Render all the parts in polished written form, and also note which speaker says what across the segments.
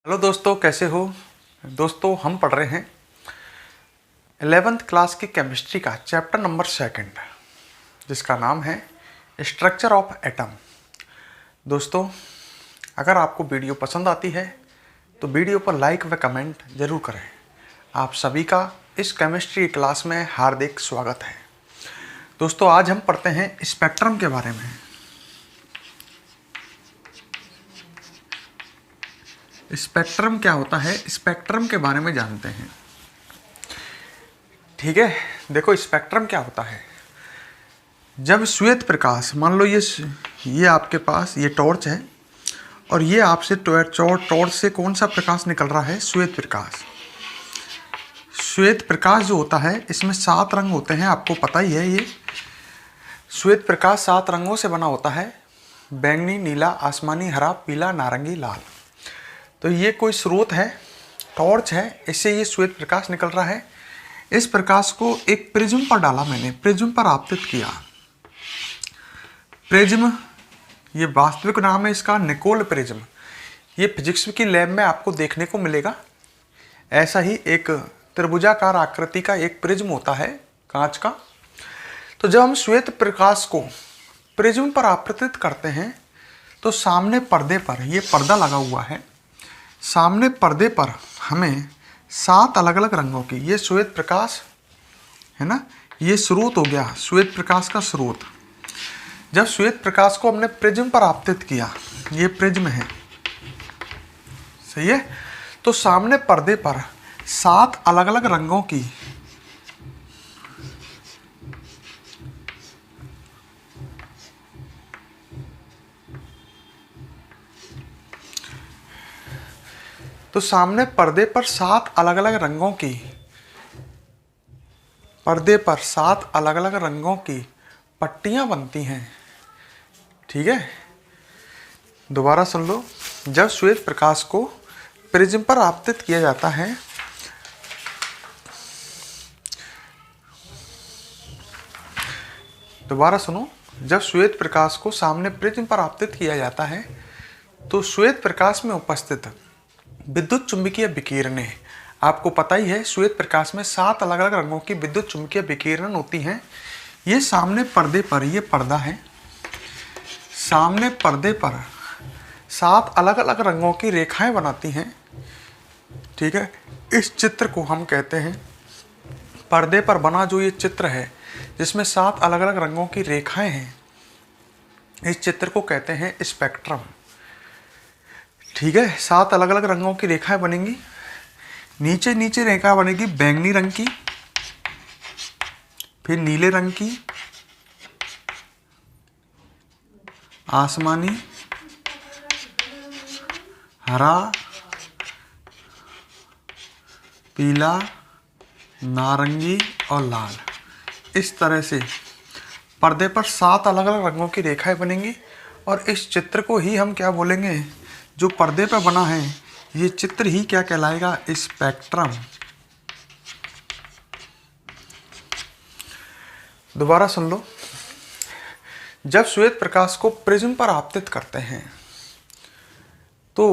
Speaker 1: Hello दोस्तों, कैसे हो दोस्तों। हम पढ़ रहे हैं 11th क्लास की केमिस्ट्री का चैप्टर नंबर 2 जिसका नाम है स्ट्रक्चर ऑफ एटम। दोस्तों, अगर आपको वीडियो पसंद आती है तो वीडियो पर लाइक व कमेंट जरूर करें। आप सभी का इस केमिस्ट्री क्लास में हार्दिक स्वागत है। दोस्तों, आज हम पढ़ते हैं स्पेक्ट्रम के बारे में। स्पेक्ट्रम क्या होता है, स्पेक्ट्रम के बारे में जानते हैं। ठीक है, देखो स्पेक्ट्रम क्या होता है। जब श्वेत प्रकाश, मान लो ये आपके पास ये टॉर्च है और ये आपसे टॉर्च से कौन सा प्रकाश निकल रहा है, श्वेत प्रकाश। श्वेत प्रकाश जो होता है इसमें 7 रंग होते हैं, आपको पता ही है। ये श्वेत प्रकाश 7 रंगों से बना होता है, बैंगनी, नीला, आसमानी, हरा, पीला, नारंगी, लाल। तो ये कोई स्रोत है, टॉर्च है, इससे ये श्वेत प्रकाश निकल रहा है। इस प्रकाश को एक प्रिज्म पर डाला मैंने, प्रिज्म पर आपतित किया। प्रिज्म, ये वास्तविक नाम है इसका निकोल प्रिज्म। ये फिजिक्स की लैब में आपको देखने को मिलेगा। ऐसा ही एक त्रिभुजाकार आकृति का एक प्रिज्म होता है कांच का। तो जब हम श्वेत प्रकाश को प्रिज्म पर आपतित करते हैं तो सामने पर्दे पर, ये पर्दा लगा हुआ है, सामने पर्दे पर हमें 7 अलग अलग रंगों की, ये श्वेत प्रकाश है ना, ये स्रोत हो गया श्वेत प्रकाश का स्रोत। जब श्वेत प्रकाश को हमने प्रिज्म पर आपतित किया, ये प्रिज्म है, सही है, तो सामने पर्दे पर 7 अलग अलग रंगों की तो सामने पर्दे पर 7 अलग अलग रंगों की, पर्दे पर 7 अलग अलग रंगों की पट्टियां बनती हैं। ठीक है, दोबारा सुन लो। जब श्वेत प्रकाश को प्रिज्म पर आपतित किया जाता है दोबारा सुनो। जब श्वेत प्रकाश को सामने प्रिज्म पर आपतित किया जाता है तो श्वेत प्रकाश में उपस्थित विद्युत चुंबकीय विकिरणें, आपको पता ही है श्वेत प्रकाश में 7 अलग अलग रंगों की विद्युत चुंबकीय विकिरण होती हैं। ये सामने पर्दे पर, ये पर्दा है, सामने पर्दे पर 7 अलग अलग रंगों की रेखाएं बनाती हैं। ठीक है, इस चित्र को हम कहते हैं, पर्दे पर बना जो ये चित्र है जिसमें 7 अलग अलग रंगों की रेखाएं हैं, इस चित्र को कहते हैं स्पेक्ट्रम। ठीक है, 7 अलग अलग रंगों की रेखाएं बनेंगी। नीचे नीचे रेखा बनेगी बैंगनी रंग की, फिर नीले रंग की, आसमानी, हरा, पीला, नारंगी और लाल। इस तरह से पर्दे पर 7 अलग अलग रंगों की रेखाएं बनेंगी और इस चित्र को ही हम क्या बोलेंगे, जो पर्दे पर बना है ये चित्र ही क्या कहलाएगा, स्पेक्ट्रम। दोबारा सुन लो। जब श्वेत प्रकाश को प्रिज्म पर आपतित करते हैं तो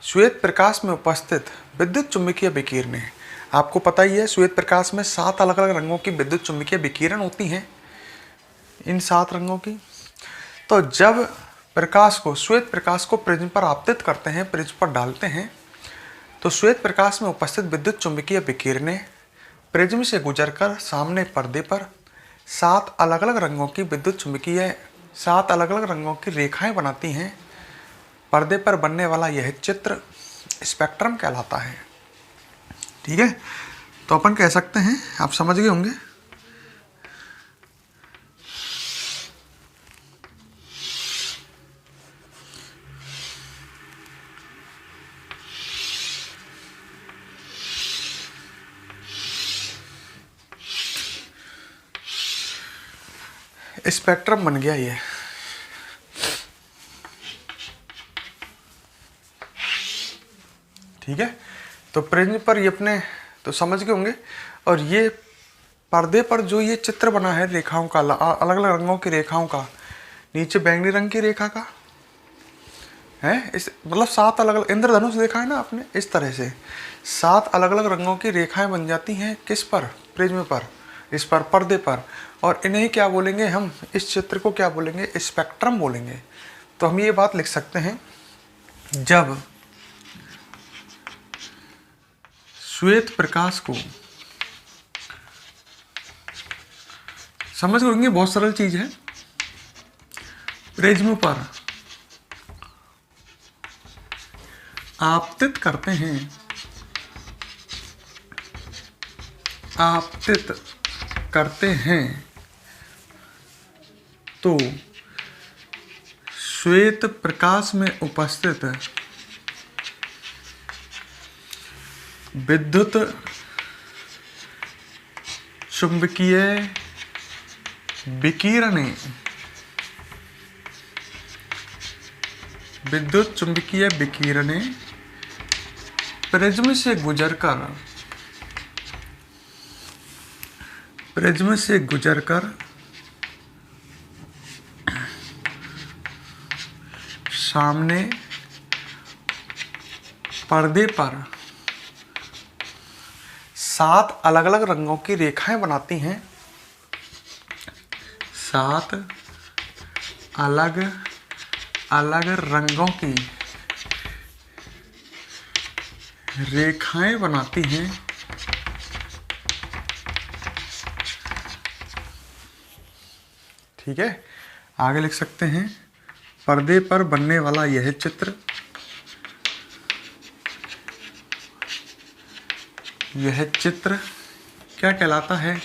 Speaker 1: श्वेत प्रकाश में उपस्थित विद्युत चुंबकीय विकिरणें, आपको पता ही है श्वेत प्रकाश में 7 अलग अलग रंगों की विद्युत चुंबकीय विकिरण होती हैं, इन 7 रंगों की। तो जब श्वेत प्रकाश को प्रिज्म पर आपतित करते हैं, प्रिज्म पर डालते हैं, तो श्वेत प्रकाश में उपस्थित विद्युत चुंबकीय विकिरणें प्रिज्म से गुजरकर सामने पर्दे पर 7 अलग अलग रंगों की विद्युत चुंबकीय, 7 अलग अलग रंगों की रेखाएं बनाती हैं। पर्दे पर बनने वाला यह चित्र स्पेक्ट्रम कहलाता है। ठीक है, तो अपन कह सकते हैं, आप समझ गए होंगे। स्पेक्ट्रम बन गया ये। ठीक है, तो प्रिज्म पर ये अपने तो समझ गए होंगे। और ये पर्दे पर जो ये चित्र बना है रेखाओं का, अलग अलग रंगों की रेखाओं का, नीचे बैंगनी रंग की रेखा का है। इस मतलब 7 अलग अलग इंद्रधनुष देखा है ना आपने, इस तरह से 7 अलग अलग रंगों की रेखाएं बन जाती हैं। किस पर? प्रिज्म पर, इस पर पर्दे पर। और इन्हें क्या बोलेंगे हम? इस चित्र को क्या बोलेंगे? स्पेक्ट्रम बोलेंगे। तो हम ये बात लिख सकते हैं, जब श्वेत प्रकाश को, समझ लेंगे बहुत सरल चीज है, प्रिज्म पर आपतित करते हैं, आपतित करते हैं, तो श्वेत प्रकाश में उपस्थित विद्युत चुंबकीय विकिरणें, विद्युत चुंबकीय विकिरणें प्रिज्म से गुजरकर, प्रिज्म से गुजरकर सामने पर्दे पर 7 अलग अलग रंगों की रेखाएं बनाती हैं। 7 अलग अलग रंगों की रेखाएं बनाती हैं। ठीक है, आगे लिख सकते हैं, पर्दे पर बनने वाला यह चित्र, यह चित्र क्या कहलाता है?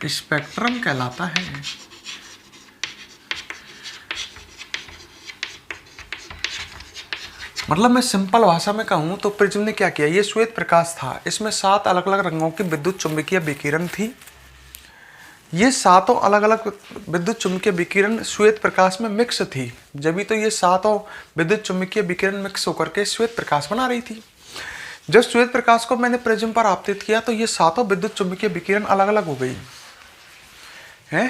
Speaker 1: स्पेक्ट्रम कहलाता है। मतलब मैं सिंपल भाषा में कहूँ तो प्रिज्म ने क्या किया, ये श्वेत प्रकाश था, इसमें 7 अलग अलग रंगों की विद्युत चुंबकीय विकिरण थी। ये 7 अलग अलग विद्युत चुंबकीय विकिरण श्वेत प्रकाश में मिक्स थी, जब तो ये 7 विद्युत चुंबकीय विकिरण मिक्स होकर के श्वेत प्रकाश बना रही थी। जब श्वेत प्रकाश को मैंने प्रिज्म पर आपतित किया तो ये 7 विद्युत चुंबकीय विकिरण अलग अलग हो गई है।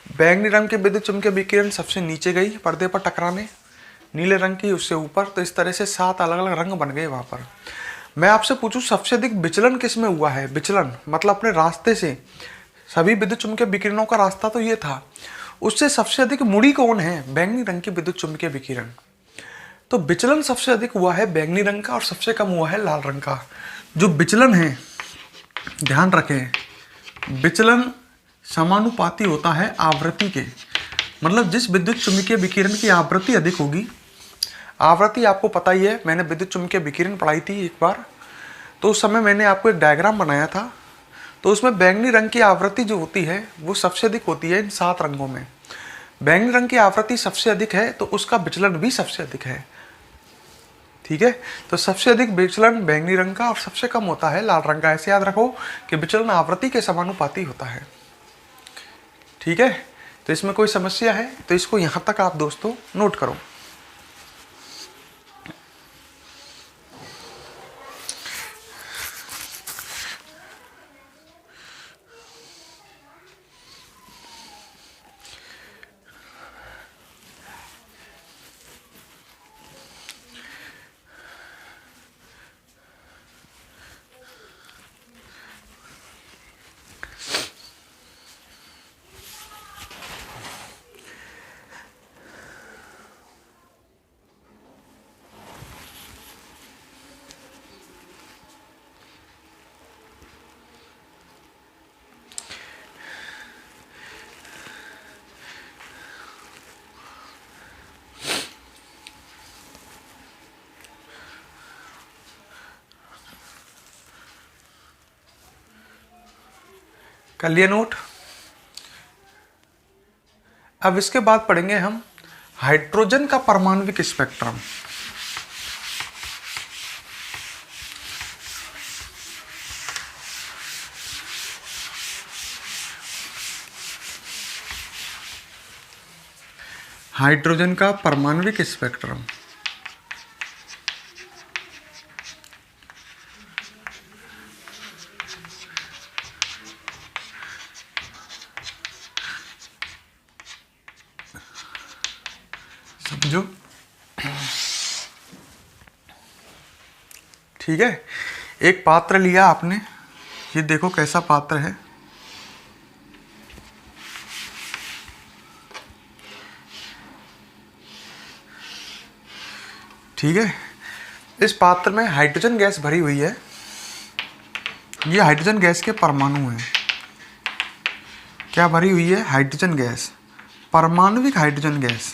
Speaker 1: बैंगनी रंग के विद्युत चुंबकीय विकिरण सबसे नीचे गई पर्दे पर टकराने, नीले रंग की उससे ऊपर, तो इस तरह से 7 अलग अलग रंग बन गए वहां पर। मैं आपसे पूछूं सबसे अधिक विचलन किस में हुआ है? विचलन मतलब अपने रास्ते से, सभी विद्युत चुंबकीय विकिरणों का रास्ता तो ये था, उससे सबसे अधिक मुड़ी कौन है? बैंगनी रंग की विद्युत चुंबकीय विकिरण। तो विचलन सबसे अधिक हुआ है बैंगनी रंग का और सबसे कम हुआ है लाल रंग का। जो विचलन है, ध्यान रखें, विचलन समानुपाती होता है आवृत्ति के। मतलब जिस विद्युत चुंबकीय विकिरण की आवृत्ति अधिक होगी, आवृत्ति आपको पता ही है, मैंने विद्युत चुंबकीय विकिरण पढ़ाई थी एक बार, तो उस समय मैंने आपको एक डायग्राम बनाया था, तो उसमें बैंगनी रंग की आवृत्ति जो होती है वो सबसे अधिक होती है इन 7 रंगों में। बैंगनी रंग की आवृत्ति सबसे अधिक है तो उसका विचलन भी सबसे अधिक है। ठीक है, तो सबसे अधिक विचलन बैंगनी रंग का और सबसे कम होता है लाल रंग का। ऐसे याद रखो कि विचलन आवृत्ति के समानुपाती होता है। ठीक है, तो इसमें कोई समस्या है तो इसको यहां तक आप दोस्तों नोट करो। कर लिए नोट। अब इसके बाद पढ़ेंगे हम हाइड्रोजन का परमाणविक स्पेक्ट्रम। हाइड्रोजन का परमाणविक स्पेक्ट्रम। समझो, ठीक है, एक पात्र लिया आपने, ये देखो कैसा पात्र है। ठीक है, इस पात्र में हाइड्रोजन गैस भरी हुई है। ये हाइड्रोजन गैस के परमाणु हैं। क्या भरी हुई है? हाइड्रोजन गैस, परमाणविक हाइड्रोजन गैस।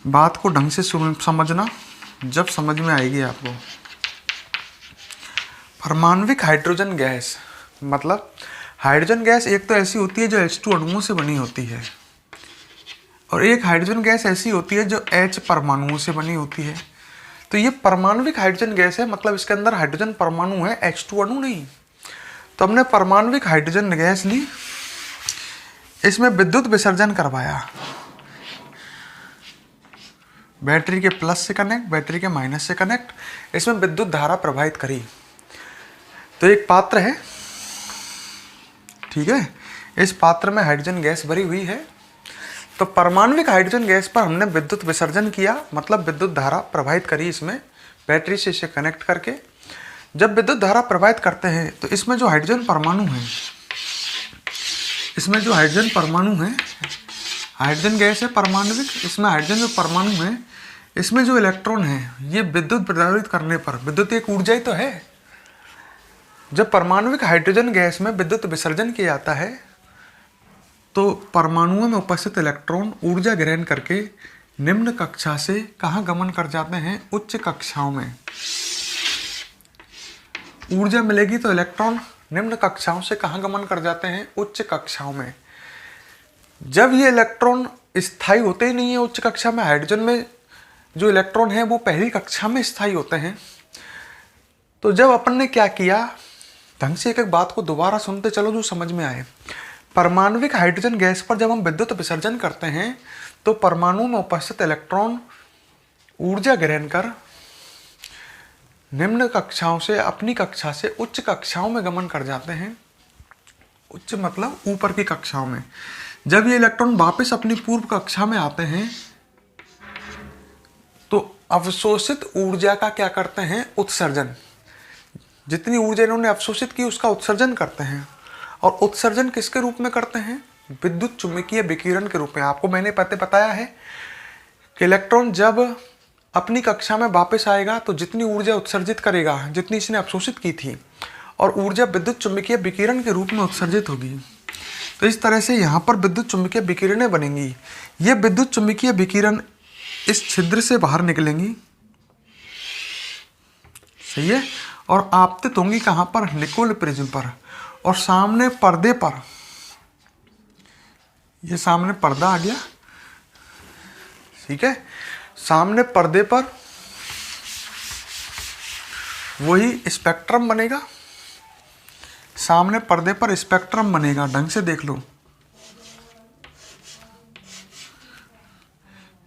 Speaker 1: बात को ढंग से समझना, जब समझ में आएगी आपको। परमाणविक हाइड्रोजन गैस मतलब हाइड्रोजन गैस एक तो ऐसी होती है जो H2 अणुओं से बनी होती है, और एक हाइड्रोजन गैस ऐसी होती है जो H परमाणुओं से बनी होती है। तो ये परमाणविक हाइड्रोजन गैस है, मतलब इसके अंदर हाइड्रोजन परमाणु है, H2 अणु नहीं। तो हमने परमाणविक हाइड्रोजन गैस ली, इसमें विद्युत विसर्जन करवाया, बैटरी के प्लस से कनेक्ट, बैटरी के माइनस से कनेक्ट, इसमें विद्युत धारा प्रवाहित करी। तो एक पात्र है, ठीक है, इस पात्र में हाइड्रोजन गैस भरी हुई है। तो परमाणविक हाइड्रोजन गैस पर हमने विद्युत विसर्जन किया, मतलब विद्युत धारा प्रवाहित करी इसमें, बैटरी से इसे कनेक्ट करके। जब विद्युत धारा प्रवाहित करते हैं तो इसमें जो हाइड्रोजन परमाणु है, इसमें जो हाइड्रोजन परमाणु है, हाइड्रोजन गैस है परमाणविक, इसमें हाइड्रोजन जो परमाणु है, इसमें जो इलेक्ट्रॉन है, ये विद्युत प्रदारित करने पर, विद्युत एक ऊर्जा ही तो है। जब परमाणविक हाइड्रोजन गैस में विद्युत विसर्जन किया जाता है तो परमाणुओं में उपस्थित इलेक्ट्रॉन ऊर्जा ग्रहण करके निम्न कक्षा से कहाँ गमन कर जाते हैं? उच्च कक्षाओं में। ऊर्जा मिलेगी तो इलेक्ट्रॉन निम्न कक्षाओं से कहाँ गमन कर जाते हैं? उच्च कक्षाओं में। जब ये इलेक्ट्रॉन स्थायी होते ही नहीं है उच्च कक्षा में, हाइड्रोजन में जो इलेक्ट्रॉन है वो पहली कक्षा में स्थायी होते हैं। तो जब अपन ने क्या किया, ढंग से एक एक बात को दोबारा सुनते चलो जो समझ में आए। परमाणविक हाइड्रोजन गैस पर जब हम विद्युत विसर्जन करते हैं तो परमाणु में उपस्थित इलेक्ट्रॉन ऊर्जा ग्रहण कर निम्न कक्षाओं से अपनी कक्षा से उच्च कक्षाओं में गमन कर जाते हैं। उच्च मतलब ऊपर की कक्षाओं में। जब ये इलेक्ट्रॉन वापस अपनी पूर्व कक्षा में आते हैं तो अवशोषित ऊर्जा का क्या करते हैं? उत्सर्जन। जितनी ऊर्जा इन्होंने अवशोषित की उसका उत्सर्जन करते हैं। और उत्सर्जन किसके रूप में करते हैं? विद्युत चुम्बकीय विकिरण के रूप में। आपको मैंने बताया है कि इलेक्ट्रॉन जब अपनी कक्षा में वापस आएगा तो जितनी ऊर्जा उत्सर्जित करेगा, जितनी इसने अवशोषित की थी, और ऊर्जा विद्युत चुम्बकीय विकिरण के रूप में उत्सर्जित होगी। तो इस तरह से यहाँ पर विद्युत चुम्बकीय विकिरणें बनेंगी। ये विद्युत चुम्बकीय विकिरण इस छिद्र से बाहर निकलेंगी, सही है, और आपतित होंगी कहाँ पर? निकोल प्रिज्म पर। और सामने पर्दे पर, ये सामने पर्दा आ गया, ठीक है, सामने पर्दे पर वही स्पेक्ट्रम बनेगा। सामने पर्दे पर स्पेक्ट्रम बनेगा, ढंग से देख लो।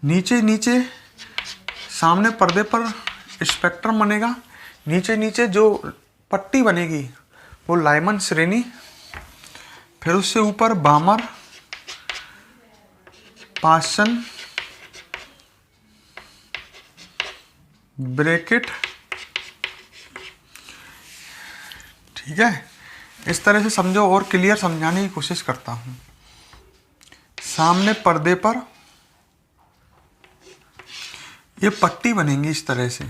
Speaker 1: नीचे नीचे सामने पर्दे पर स्पेक्ट्रम बनेगा, नीचे नीचे जो पट्टी बनेगी वो लाइमन श्रेणी, फिर उससे ऊपर बामर, पासन, ब्रैकेट, ठीक है। इस तरह से समझो और क्लियर समझाने की कोशिश करता हूं। सामने पर्दे पर ये पट्टी बनेंगी इस तरह से,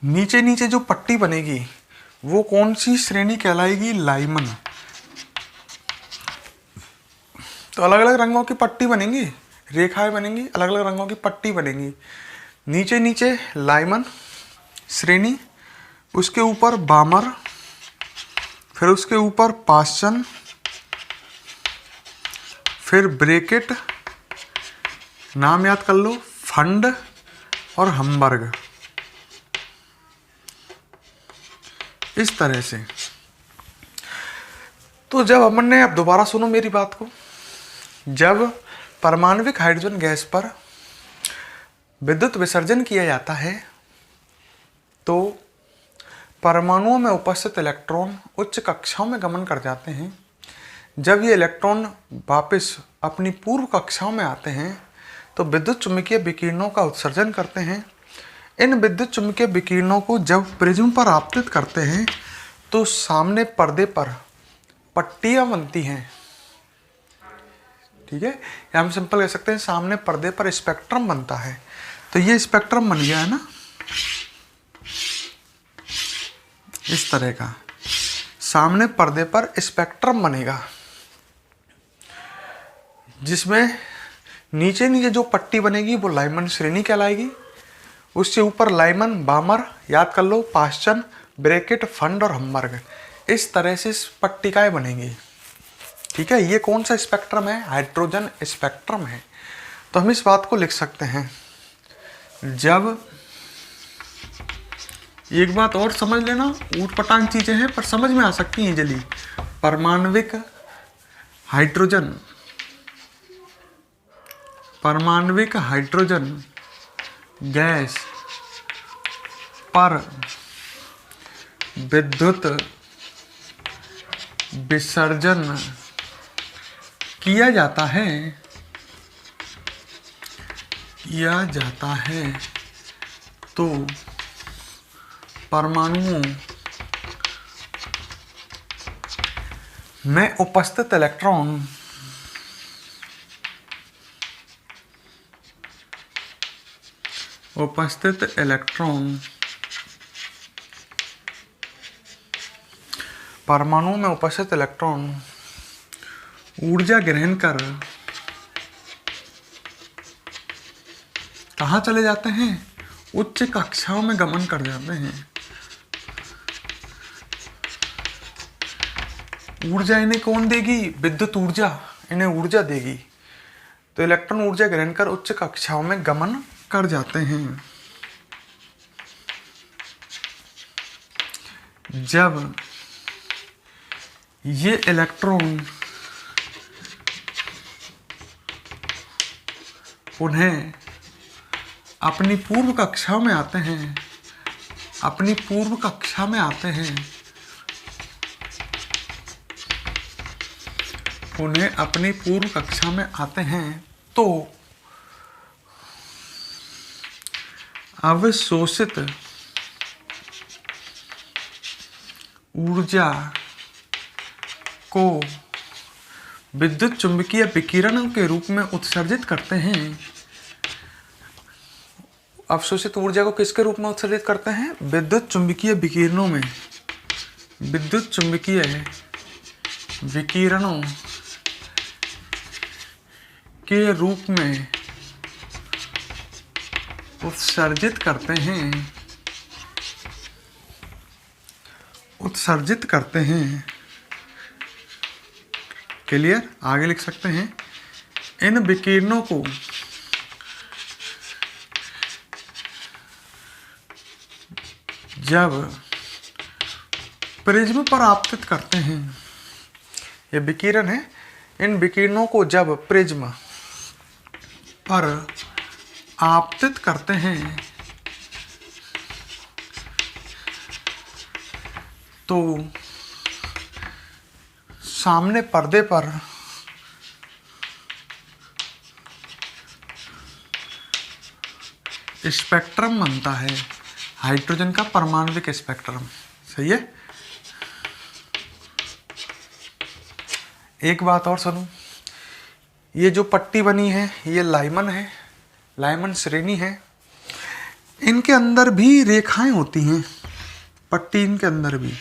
Speaker 1: नीचे नीचे जो पट्टी बनेगी वो कौन सी श्रेणी कहलाएगी? लाइमन। तो अलग अलग रंगों की पट्टी बनेंगी, रेखाएं बनेंगी, अलग अलग रंगों की पट्टी बनेंगी। नीचे नीचे लाइमन श्रेणी, उसके ऊपर बामर, फिर उसके ऊपर पासन, फिर ब्रैकेट, नाम याद कर लो, फंड और हम्बर्ग। इस तरह से। तो जब अपन ने, अब दोबारा सुनो मेरी बात को, जब परमाणविक हाइड्रोजन गैस पर विद्युत विसर्जन किया जाता है तो परमाणुओं में उपस्थित इलेक्ट्रॉन उच्च कक्षाओं में गमन कर जाते हैं। जब ये इलेक्ट्रॉन वापस अपनी पूर्व कक्षाओं में आते हैं तो विद्युत चुम्बकीय विकिरणों का उत्सर्जन करते हैं। इन विद्युत चुम्बकीय विकिरणों को जब प्रिज्म पर आपतित करते हैं तो सामने पर्दे पर पट्टियां बनती हैं। ठीक है, या हम सिंपल कह सकते हैं सामने पर्दे पर स्पेक्ट्रम बनता है। तो ये स्पेक्ट्रम बन गया है ना, इस तरह का सामने पर्दे पर स्पेक्ट्रम बनेगा, जिसमें नीचे नीचे जो पट्टी बनेगी वो लाइमन श्रेणी कहलाएगी। उससे ऊपर लाइमन, बामर, याद कर लो, पास्चन, ब्रैकेट, फंड और हम्बर्ग, इस तरह से पट्टिकाएं बनेंगी। ठीक है, ये कौन सा स्पेक्ट्रम है? हाइड्रोजन स्पेक्ट्रम है। तो हम इस बात को लिख सकते हैं, जब एक बात और समझ लेना, ऊटपटांग चीजें हैं पर समझ में आ सकती हैं जल्दी। परमाणविक हाइड्रोजन गैस पर विद्युत विसर्जन किया जाता है तो परमाणुओं में उपस्थित इलेक्ट्रॉन परमाणुओं में उपस्थित इलेक्ट्रॉन ऊर्जा ग्रहण कर कहाँ चले जाते हैं? उच्च कक्षाओं में गमन कर जाते हैं। ऊर्जा इन्हें कौन देगी? विद्युत ऊर्जा इन्हें ऊर्जा देगी। तो इलेक्ट्रॉन ऊर्जा ग्रहण कर उच्च कक्षाओं में गमन कर जाते हैं। जब ये इलेक्ट्रॉन पुनः अपनी पूर्व कक्षा में आते हैं, उन्हें अपनी पूर्व कक्षा में आते हैं तो अवशोषित ऊर्जा को विद्युत चुम्बकीय विकिरणों के रूप में उत्सर्जित करते हैं। अवशोषित ऊर्जा को किसके रूप में उत्सर्जित करते हैं? विद्युत चुम्बकीय विकिरणों में, विद्युत चुम्बकीय विकिरणों के रूप में उत्सर्जित करते हैं। क्लियर? आगे लिख सकते हैं, इन विकिरणों को जब प्रिज्म पर आपतित करते हैं, ये विकिरण है, इन विकिरणों को जब प्रिज्म पर आपतित करते हैं तो सामने पर्दे पर स्पेक्ट्रम बनता है, हाइड्रोजन का परमाणविक स्पेक्ट्रम। सही है? एक बात और सुनो, ये जो पट्टी बनी है ये लाइमन है, लाइमन श्रेणी है। इनके अंदर भी रेखाएं होती हैं, पट्टी इनके अंदर भी।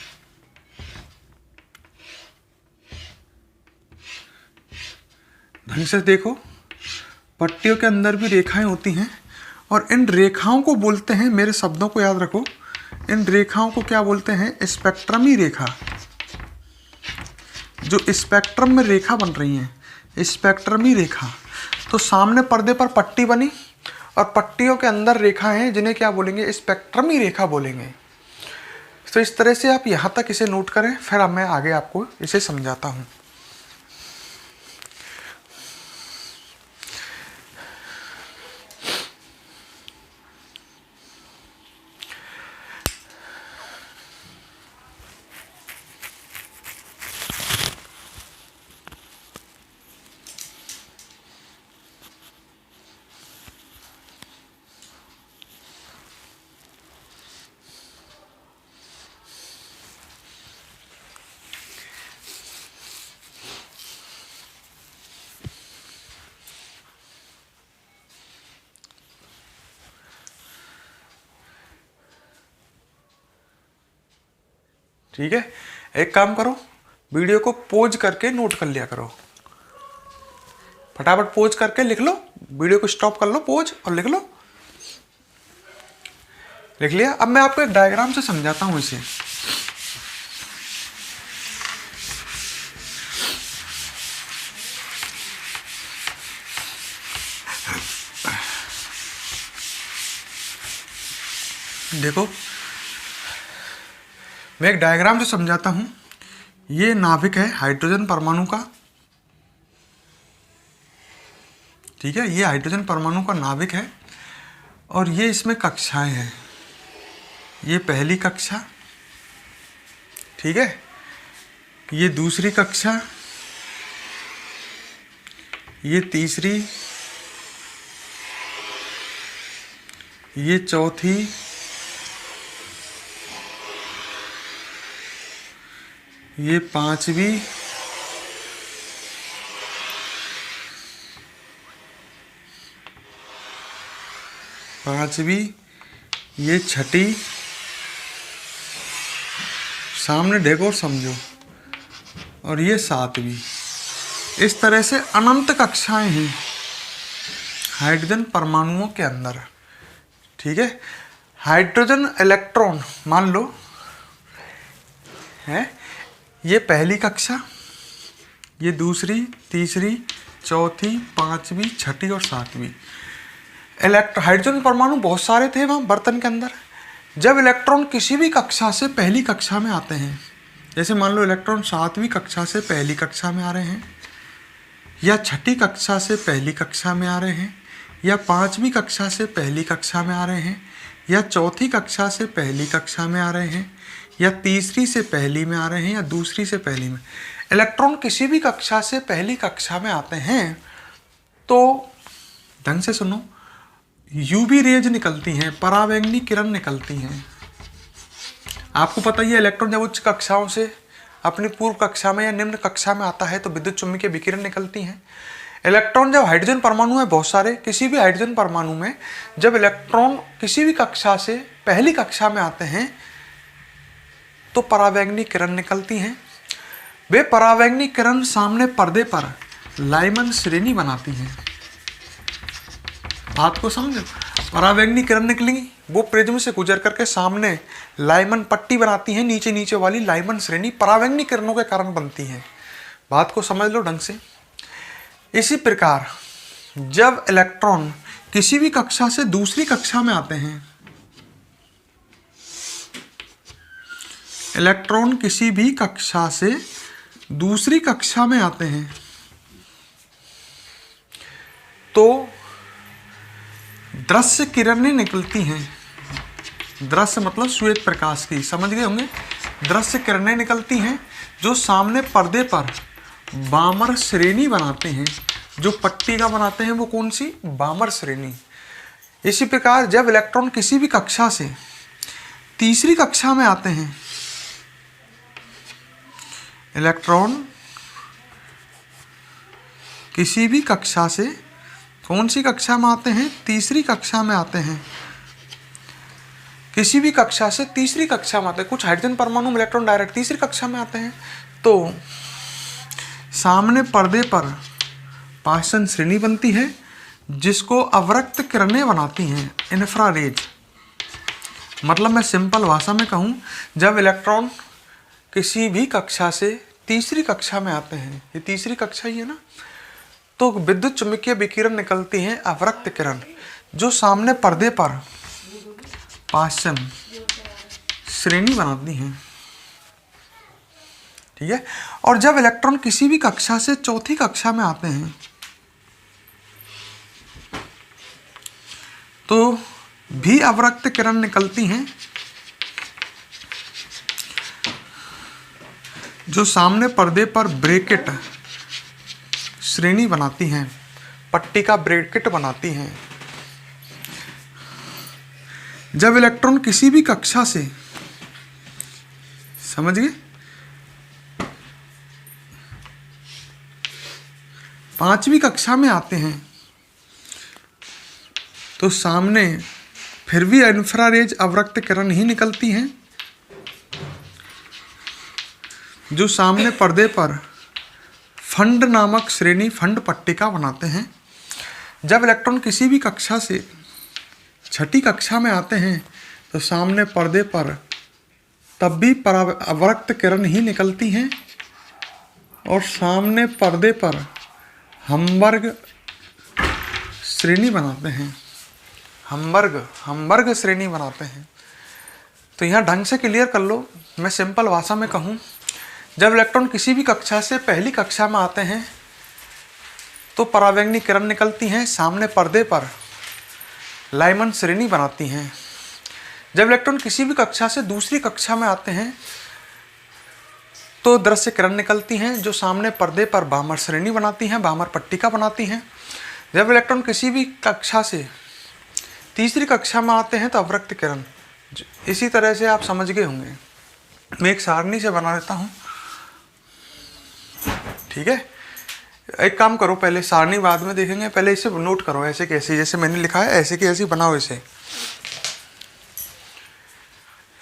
Speaker 1: ढंग से देखो, पट्टियों के अंदर भी रेखाएं होती हैं और इन रेखाओं को बोलते हैं, मेरे शब्दों को याद रखो, इन रेखाओं को क्या बोलते हैं? स्पेक्ट्रमी रेखा। जो स्पेक्ट्रम में रेखा बन रही है, स्पेक्ट्रमी रेखा। तो सामने पर्दे पर पट्टी बनी और पट्टियों के अंदर रेखा है, जिन्हें क्या बोलेंगे? स्पेक्ट्रमी रेखा बोलेंगे। तो इस तरह से आप यहाँ तक इसे नोट करें, फिर अब मैं आगे आपको इसे समझाता हूँ। ठीक है, एक काम करो, वीडियो को पॉज करके नोट कर लिया करो, फटाफट पॉज करके लिख लो, वीडियो को स्टॉप कर लो, पॉज और लिख लो। लिख लिया? अब मैं आपको एक डायग्राम से समझाता हूं इसे। देखो, मैं एक डायग्राम से समझाता हूं। ये नाभिक है हाइड्रोजन परमाणु का, ठीक है, ये हाइड्रोजन परमाणु का नाभिक है और ये इसमें कक्षाएं हैं। ये पहली कक्षा, ठीक है, ये दूसरी कक्षा, ये तीसरी, ये चौथी, ये पांचवी, ये छठी, सामने देखो और समझो, और ये सातवीं। इस तरह से अनंत कक्षाएं हैं हाइड्रोजन परमाणुओं के अंदर, ठीक है। हाइड्रोजन इलेक्ट्रॉन मान लो है, ये पहली कक्षा, ये दूसरी, तीसरी, चौथी, पांचवी, छठी और सातवीं। हाइड्रोजन परमाणु बहुत सारे थे वहाँ बर्तन के अंदर। जब इलेक्ट्रॉन किसी भी कक्षा से पहली कक्षा में आते हैं, जैसे मान लो इलेक्ट्रॉन सातवीं कक्षा से पहली कक्षा में आ रहे हैं, या छठी कक्षा से पहली कक्षा में आ रहे हैं, या पांचवी कक्षा से पहली कक्षा में आ रहे हैं, या चौथी कक्षा से पहली कक्षा में आ रहे हैं, या तीसरी से पहली में आ रहे हैं, या दूसरी से पहली में। इलेक्ट्रॉन किसी भी कक्षा से पहली कक्षा में आते हैं तो ढंग से सुनो, यूवी रेज निकलती हैं, परावैंगनी किरण निकलती हैं। आपको पता ही है, इलेक्ट्रॉन जब उच्च कक्षाओं से अपनी पूर्व कक्षा में या निम्न कक्षा में आता है तो विद्युत चुम्बकीय विकिरण निकलती हैं। इलेक्ट्रॉन जब हाइड्रोजन परमाणु है बहुत सारे, किसी भी हाइड्रोजन परमाणु में जब इलेक्ट्रॉन किसी भी कक्षा से पहली कक्षा में आते हैं तो परावैंगनी किरण निकलती हैं। वे परावैंगनी किरण सामने पर्दे पर लाइमन श्रेणी बनाती हैं। बात को समझो, परावैंगनी किरण निकलेंगी, वो प्रिज्म से गुजर करके सामने लाइमन पट्टी बनाती हैं, नीचे नीचे वाली लाइमन श्रेणी परावैंगनी किरणों के कारण बनती है। बात को समझ लो ढंग से। इसी प्रकार जब इलेक्ट्रॉन किसी भी कक्षा से दूसरी कक्षा में आते हैं, इलेक्ट्रॉन किसी भी कक्षा से दूसरी कक्षा में आते हैं तो दृश्य किरणें निकलती हैं। दृश्य मतलब श्वेत प्रकाश की, समझ गए होंगे। दृश्य किरणें निकलती हैं जो सामने पर्दे पर बामर श्रेणी बनाते हैं। जो पट्टी का बनाते हैं वो कौन सी? बामर श्रेणी। इसी प्रकार जब इलेक्ट्रॉन किसी भी कक्षा से तीसरी कक्षा में आते हैं, इलेक्ट्रॉन किसी भी कक्षा से कौन सी कक्षा में आते हैं? तीसरी कक्षा में आते हैं। किसी भी कक्षा से तीसरी कक्षा में आते हैं। कुछ हाइड्रोजन परमाणु में इलेक्ट्रॉन डायरेक्ट तीसरी कक्षा में आते हैं तो सामने पर्दे पर पाषाण श्रेणी बनती है जिसको अवरक्त किरणें बनाती हैं, इंफ्रारेज। मतलब मैं सिंपल भाषा में कहूँ, जब इलेक्ट्रॉन किसी भी कक्षा से तीसरी कक्षा में आते हैं, ये तीसरी कक्षा ही है ना, तो विद्युत चुम्बकीय विकिरण निकलती हैं अवरक्त किरण जो सामने पर्दे पर पाषाण श्रेणी बनाती हैं, ठीक है। और जब इलेक्ट्रॉन किसी भी कक्षा से चौथी कक्षा में आते हैं तो भी अवरक्त किरण निकलती हैं जो सामने पर्दे पर ब्रैकेट श्रेणी बनाती हैं, पट्टी का ब्रैकेट बनाती हैं। जब इलेक्ट्रॉन किसी भी कक्षा से, समझ गए, पांचवी कक्षा में आते हैं तो सामने फिर भी इंफ्रारेज अवरक्त किरण ही निकलती हैं जो सामने पर्दे पर फंड नामक श्रेणी फंड पट्टिका बनाते हैं। जब इलेक्ट्रॉन किसी भी कक्षा से छठी कक्षा में आते हैं तो सामने पर्दे पर तब भी परावर्त किरण ही निकलती हैं और सामने पर्दे पर हमवर्ग श्रेणी बनाते हैं। हमवर्ग श्रेणी बनाते हैं। तो यहाँ ढंग से क्लियर कर लो। मैं सिंपल भाषा में कहूँ, जब इलेक्ट्रॉन किसी भी कक्षा से पहली कक्षा में आते हैं तो परावैंगनी किरण निकलती हैं, सामने पर्दे पर लाइमन श्रेणी बनाती हैं। जब इलेक्ट्रॉन किसी भी कक्षा से दूसरी कक्षा में आते हैं तो दृश्य किरण निकलती हैं, जो सामने पर्दे पर बामर श्रेणी बनाती हैं, बामर पट्टिका बनाती हैं। जब इलेक्ट्रॉन किसी भी कक्षा से तीसरी कक्षा में आते हैं तो अवरक्त किरण। इसी तरह से आप समझ गए होंगे। मैं एक सारणी से बना देता हूँ, ठीक है। एक काम करो, पहले सारणी बाद में देखेंगे, पहले इसे नोट करो ऐसे कैसे, जैसे मैंने लिखा है ऐसे की ऐसी बनाओ इसे।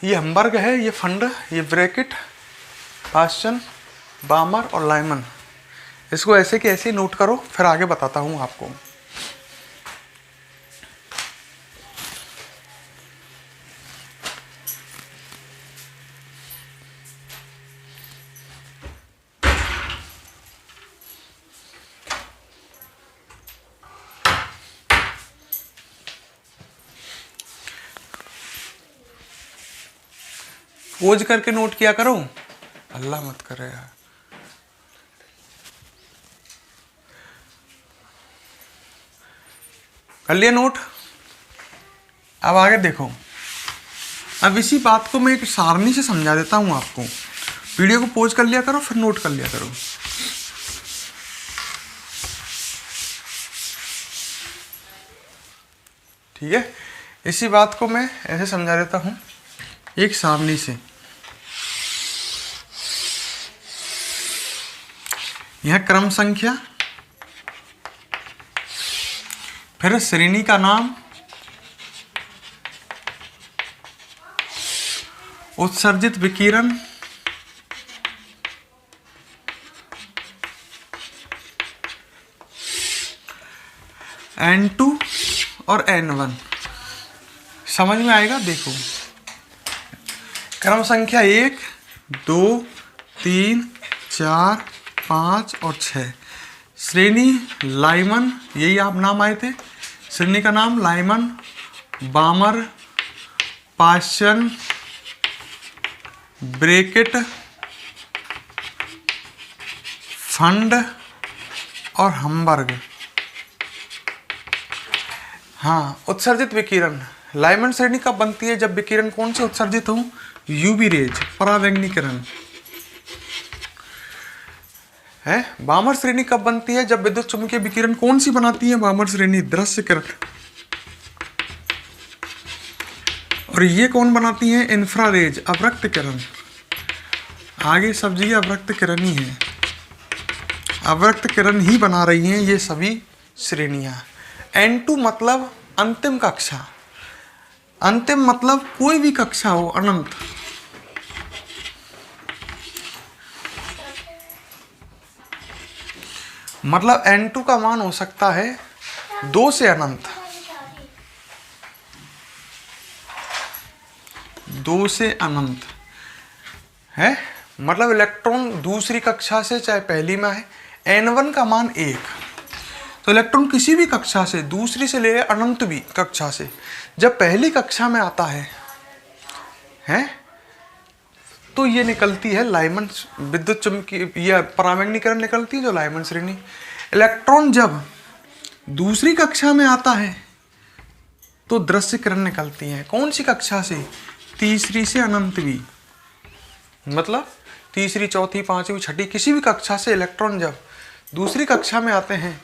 Speaker 1: ये हमवर्ग है, ये फंड, ये ब्रैकेट, पास्चन, बामर और लाइमन। इसको ऐसे के ऐसे नोट करो, फिर आगे बताता हूँ आपको। पोज करके नोट किया करो, अल्लाह मत करे यार। कर लिया नोट। अब आगे देखो। अब इसी बात को मैं एक सारणी से समझा देता हूं आपको। वीडियो को पोज कर लिया करो, फिर नोट कर लिया करो। ठीक है, इसी बात को मैं ऐसे समझा देता हूं एक सारणी से। यह क्रम संख्या, फिर श्रेणी का नाम, उत्सर्जित विकिरण, N2 और N1। समझ में आएगा। देखो, क्रम संख्या 1, 2, 3, 4, 5 और 6। श्रेणी लाइमन, यही आप नाम आए थे। श्रेणी का नाम लाइमन, बामर, पास्चन, ब्रैकेट, फंड और हमवर्ग। हाँ, उत्सर्जित विकिरण। लाइमन श्रेणी कब बनती है? जब विकिरण कौन से उत्सर्जित हो? यूवी रेज, परावैंगनी किरण है। बामर श्रेणी कब बनती है? जब विद्युत चुम्बकीय विकिरण कौन सी बनाती है? बामर श्रेणी, दृश्य किरण। और ये कौन बनाती है? इंफ्रारेज, अवरक्त किरण। आगे सब जगह अवरक्त किरण ही है, अवरक्त किरण ही बना रही हैं ये सभी श्रेणियां। N2 मतलब अंतिम कक्षा। अंतिम मतलब कोई भी कक्षा हो, अनंत। मतलब N2 का मान हो सकता है 2 से अनंत, 2 से अनंत है। मतलब इलेक्ट्रॉन दूसरी कक्षा से चाहे पहली में है, N1 का मान 1। तो इलेक्ट्रॉन किसी भी कक्षा से, दूसरी से ले अनंत भी कक्षा से, जब पहली कक्षा में आता है तो ये निकलती है लाइमन विद्युत चुम्बकीय या परावैंगनी किरण निकलती है, जो लाइमन श्रेणी। इलेक्ट्रॉन जब दूसरी कक्षा में आता है तो दृश्य किरण निकलती है। कौन सी कक्षा से? तीसरी से अनंत भी। मतलब तीसरी, चौथी, पांचवी, छठी, किसी भी कक्षा से इलेक्ट्रॉन जब दूसरी कक्षा में आते हैं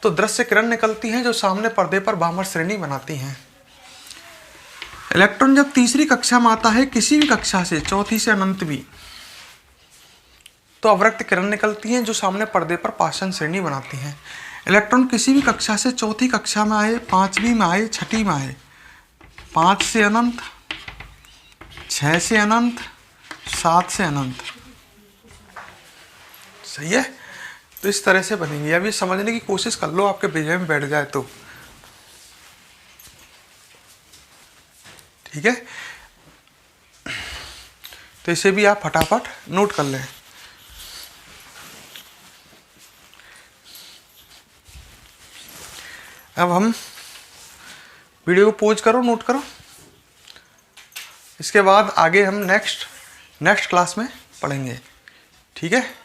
Speaker 1: तो दृश्य किरण निकलती हैं, जो सामने पर्दे पर बामर श्रेणी बनाती हैं। इलेक्ट्रॉन जब तीसरी कक्षा में आता है, किसी भी कक्षा से, चौथी से अनंत भी, तो अवरक्त किरण निकलती हैं, जो सामने पर्दे पर पाषाण श्रेणी बनाती हैं। इलेक्ट्रॉन किसी भी कक्षा से चौथी कक्षा में आए, पांचवी में आए, छठी में आए, 5 से अनंत, 6 से अनंत, 7 से अनंत, सही है। तो इस तरह से बनेंगी। अब ये समझने की कोशिश कर लो, आपके ब्रेन में बैठ जाए तो ठीक है। तो इसे भी आप फटाफट नोट कर लें। अब हम वीडियो को पॉज करो, नोट करो। इसके बाद आगे हम नेक्स्ट क्लास में पढ़ेंगे। ठीक है।